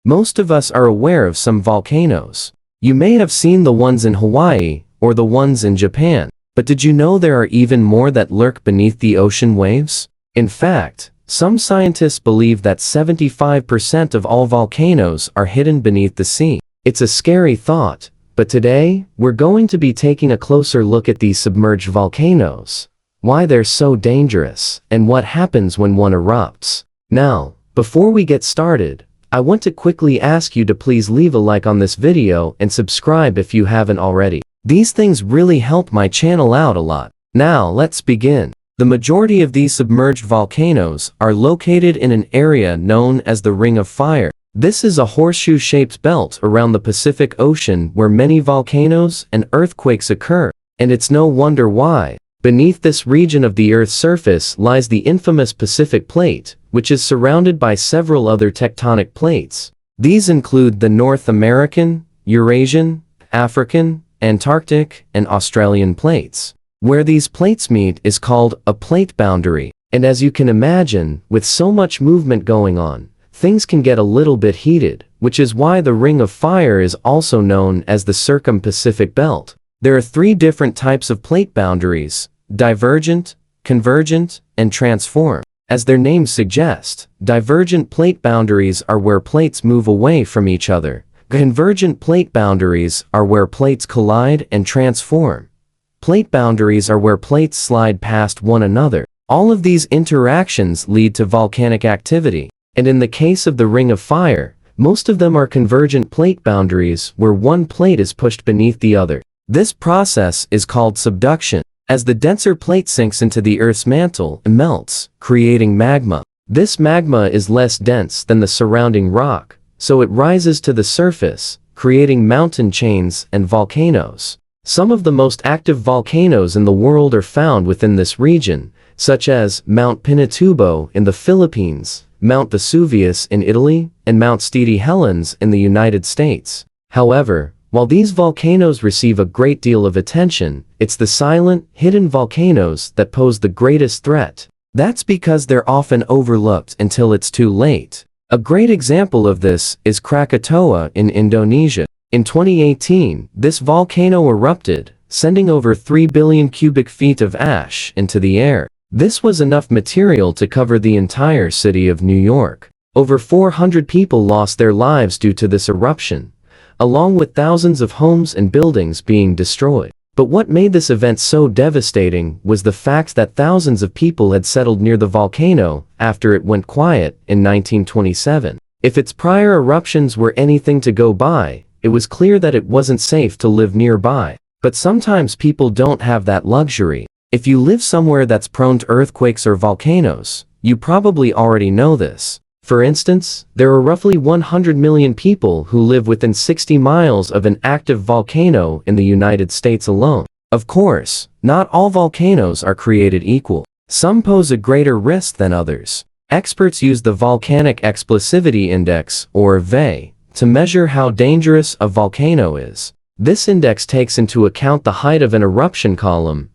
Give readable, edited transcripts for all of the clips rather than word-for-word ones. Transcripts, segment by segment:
Most of us are aware of some volcanoes. You may have seen the ones in Hawaii or the ones in Japan, but did you know there are even more that lurk beneath the ocean waves? In fact, some scientists believe that 75% of all volcanoes are hidden beneath the sea. It's a scary thought, but today, we're going to be taking a closer look at these submerged volcanoes, why they're so dangerous, and what happens when one erupts. Now, before we get started, I want to quickly ask you to please leave a like on this video and subscribe if you haven't already. These things really help my channel out a lot. Now, let's begin. The majority of these submerged volcanoes are located in an area known as the Ring of Fire. This is a horseshoe-shaped belt around the Pacific Ocean where many volcanoes and earthquakes occur, and it's no wonder why. Beneath this region of the Earth's surface lies the infamous Pacific Plate, which is surrounded by several other tectonic plates. These include the North American, Eurasian, African, Antarctic, and Australian plates. Where these plates meet is called a plate boundary, and as you can imagine, with so much movement going on, things can get a little bit heated, which is why the Ring of Fire is also known as the Circum-Pacific Belt. There are three different types of plate boundaries: divergent, convergent, and transform. As their names suggest, divergent plate boundaries are where plates move away from each other. Convergent plate boundaries are where plates collide and transform. Plate boundaries are where plates slide past one another. All of these interactions lead to volcanic activity, and in the case of the Ring of Fire, most of them are convergent plate boundaries where one plate is pushed beneath the other. This process is called subduction. As the denser plate sinks into the Earth's mantle and melts, creating magma. This magma is less dense than the surrounding rock, so it rises to the surface, creating mountain chains and volcanoes. Some of the most active volcanoes in the world are found within this region, such as Mount Pinatubo in the Philippines, Mount Vesuvius in Italy, and Mount Helens in the United States. However, while these volcanoes receive a great deal of attention, it's the silent, hidden volcanoes that pose the greatest threat. That's because they're often overlooked until it's too late. A great example of this is Krakatoa in Indonesia. In 2018, this volcano erupted, sending over 3 billion cubic feet of ash into the air. This was enough material to cover the entire city of New York. Over 400 people lost their lives due to this eruption, along with thousands of homes and buildings being destroyed. But what made this event so devastating was the fact that thousands of people had settled near the volcano after it went quiet in 1927. If its prior eruptions were anything to go by, it was clear that it wasn't safe to live nearby. But sometimes people don't have that luxury. If you live somewhere that's prone to earthquakes or volcanoes, you probably already know this. For instance, there are roughly 100 million people who live within 60 miles of an active volcano in the United States alone. Of course, not all volcanoes are created equal. Some pose a greater risk than others. Experts use the Volcanic Explosivity Index, or VE, to measure how dangerous a volcano is. This index takes into account the height of an eruption column,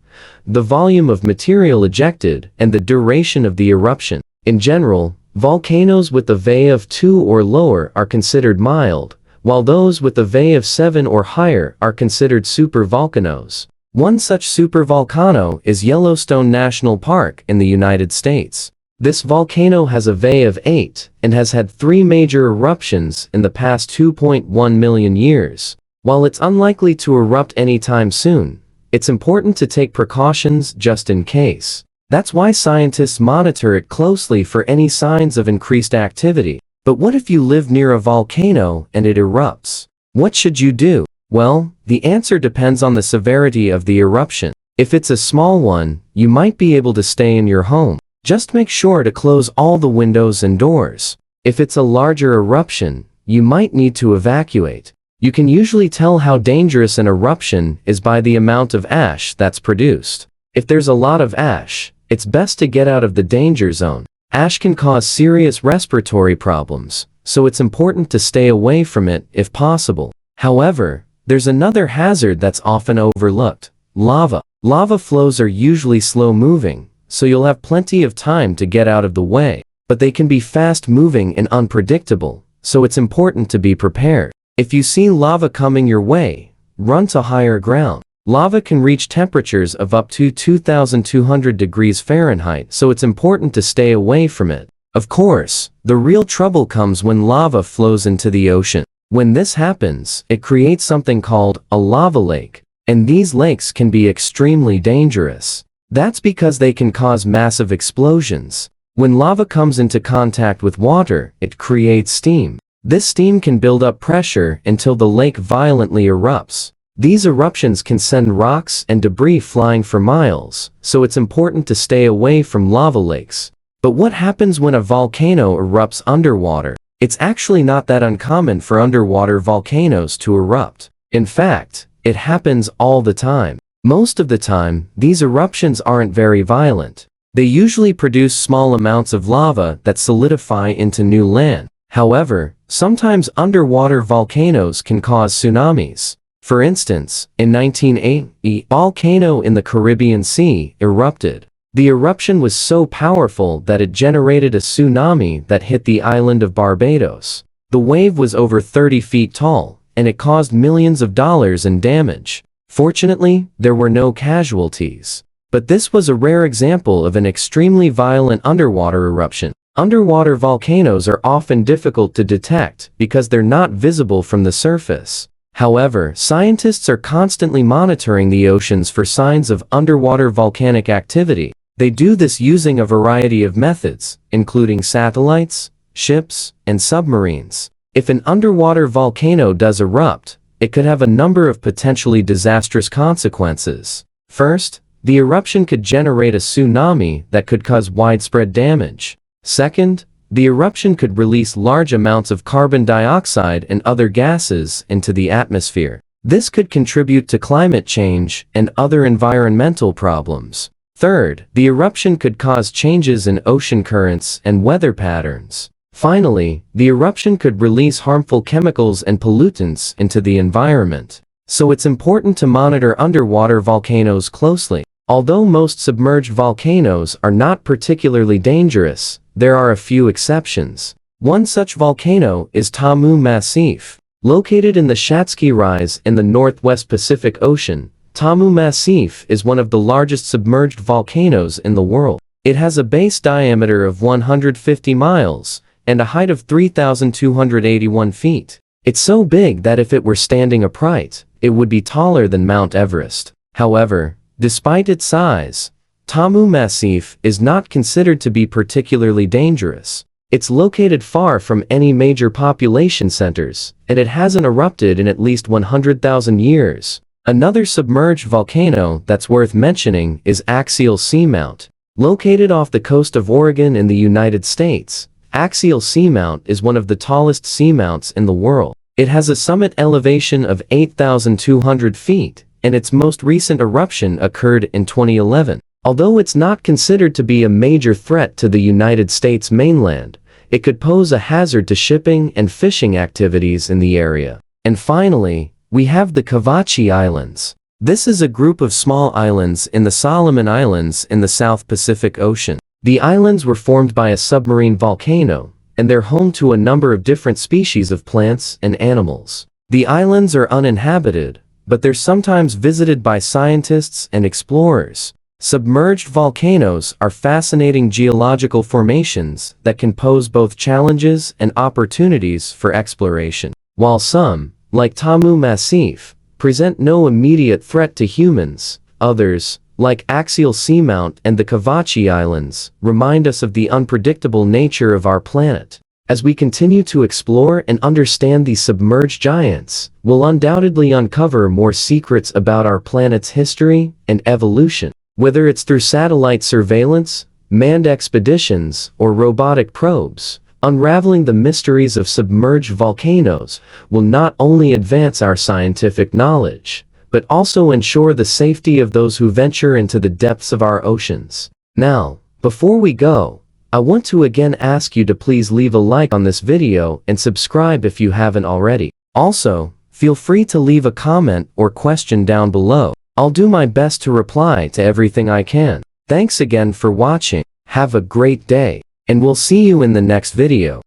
the volume of material ejected, and the duration of the eruption. In general, volcanoes with a VE of 2 or lower are considered mild, while those with a VE of 7 or higher are considered supervolcanoes. One such supervolcano is Yellowstone National Park in the United States. This volcano has a VE of 8 and has had 3 major eruptions in the past 2.1 million years. While it's unlikely to erupt anytime soon, it's important to take precautions just in case. That's why scientists monitor it closely for any signs of increased activity. But what if you live near a volcano and it erupts? What should you do? Well, the answer depends on the severity of the eruption. If it's a small one, you might be able to stay in your home. Just make sure to close all the windows and doors. If it's a larger eruption, you might need to evacuate. You can usually tell how dangerous an eruption is by the amount of ash that's produced. If there's a lot of ash, it's best to get out of the danger zone. Ash can cause serious respiratory problems, so it's important to stay away from it if possible. However, there's another hazard that's often overlooked: lava. Lava flows are usually slow-moving, so you'll have plenty of time to get out of the way, but they can be fast-moving and unpredictable, so it's important to be prepared. If you see lava coming your way, run to higher ground. Lava can reach temperatures of up to 2,200 degrees Fahrenheit, so it's important to stay away from it. Of course, the real trouble comes when lava flows into the ocean. When this happens, it creates something called a lava lake, and these lakes can be extremely dangerous. That's because they can cause massive explosions. When lava comes into contact with water, it creates steam. This steam can build up pressure until the lake violently erupts. These eruptions can send rocks and debris flying for miles, so it's important to stay away from lava lakes. But what happens when a volcano erupts underwater? It's actually not that uncommon for underwater volcanoes to erupt. In fact, it happens all the time. Most of the time, these eruptions aren't very violent. They usually produce small amounts of lava that solidify into new land. However, sometimes underwater volcanoes can cause tsunamis. For instance, in 1980, a volcano in the Caribbean Sea erupted. The eruption was so powerful that it generated a tsunami that hit the island of Barbados. The wave was over 30 feet tall, and it caused millions of dollars in damage. Fortunately, there were no casualties. But this was a rare example of an extremely violent underwater eruption. Underwater volcanoes are often difficult to detect because they're not visible from the surface. However, scientists are constantly monitoring the oceans for signs of underwater volcanic activity. They do this using a variety of methods, including satellites, ships, and submarines. If an underwater volcano does erupt, it could have a number of potentially disastrous consequences. First, the eruption could generate a tsunami that could cause widespread damage. Second, the eruption could release large amounts of carbon dioxide and other gases into the atmosphere. This could contribute to climate change and other environmental problems. Third, the eruption could cause changes in ocean currents and weather patterns. Finally, the eruption could release harmful chemicals and pollutants into the environment. So it's important to monitor underwater volcanoes closely. Although most submerged volcanoes are not particularly dangerous, there are a few exceptions. One such volcano is Tamu Massif. Located in the Shatsky Rise in the northwest Pacific Ocean, Tamu Massif is one of the largest submerged volcanoes in the world. It has a base diameter of 150 miles and a height of 3,281 feet. It's so big that if it were standing upright, it would be taller than Mount Everest. However, despite its size, Tamu Massif is not considered to be particularly dangerous. It's located far from any major population centers, and it hasn't erupted in at least 100,000 years. Another submerged volcano that's worth mentioning is Axial Seamount. Located off the coast of Oregon in the United States, Axial Seamount is one of the tallest seamounts in the world. It has a summit elevation of 8,200 feet, and its most recent eruption occurred in 2011. Although it's not considered to be a major threat to the United States mainland, it could pose a hazard to shipping and fishing activities in the area. And finally, we have the Krakatoa Islands. This is a group of small islands in the Solomon Islands in the South Pacific Ocean. The islands were formed by a submarine volcano, and they're home to a number of different species of plants and animals. The islands are uninhabited, but they're sometimes visited by scientists and explorers. Submerged volcanoes are fascinating geological formations that can pose both challenges and opportunities for exploration. While some, like Tamu Massif, present no immediate threat to humans, others, like Axial Seamount and the Krakatoa Islands, remind us of the unpredictable nature of our planet. As we continue to explore and understand these submerged giants, we'll undoubtedly uncover more secrets about our planet's history and evolution. Whether it's through satellite surveillance, manned expeditions, or robotic probes, unraveling the mysteries of submerged volcanoes will not only advance our scientific knowledge, but also ensure the safety of those who venture into the depths of our oceans. Now, before we go, I want to again ask you to please leave a like on this video and subscribe if you haven't already. Also, feel free to leave a comment or question down below. I'll do my best to reply to everything I can. Thanks again for watching. Have a great day, and we'll see you in the next video.